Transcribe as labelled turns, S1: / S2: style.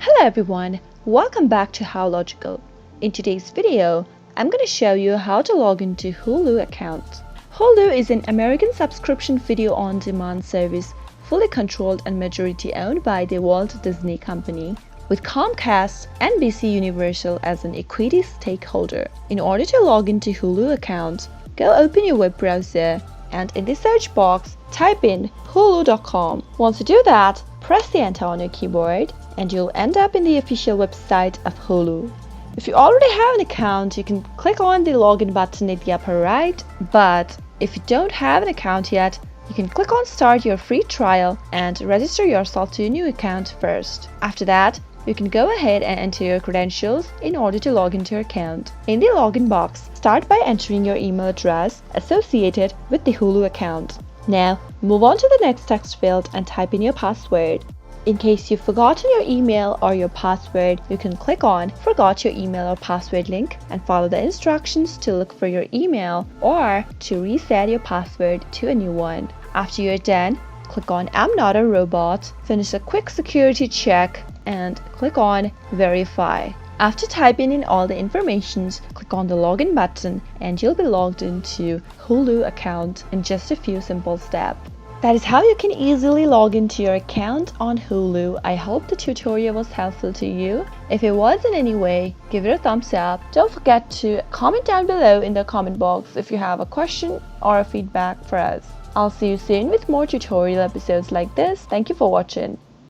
S1: Hello everyone, welcome back to How Logical. In today's video, I'm going to show you how to log into Hulu account. Hulu is an American subscription video on-demand service fully controlled and majority owned by the Walt Disney Company, with Comcast NBC Universal as an equity stakeholder. In order to log into Hulu account, go open your web browser and in the search box, type in hulu.com. Once you do that, press the enter on your keyboard and you'll end up in the official website of Hulu. If you already have an account, you can click on the login button at the upper right, but if you don't have an account yet, you can click on start your free trial and register yourself to a new account first. After that, you can go ahead and enter your credentials in order to log into your account. In the login box, start by entering your email address associated with the Hulu account. Now, move on to the next text field and type in your password. In case you've forgotten your email or your password, you can click on Forgot Your Email or Password link and follow the instructions to look for your email or to reset your password to a new one. After you're done, click on I'm not a robot, finish a quick security check, and click on Verify. After typing in all the information, click on the login button and you'll be logged into Hulu account in just a few simple steps. That is how you can easily log into your account on Hulu. I hope the tutorial was helpful to you. If it was in any way, give it a thumbs up. Don't forget to comment down below in the comment box if you have a question or a feedback for us. I'll see you soon with more tutorial episodes like this. Thank you for watching.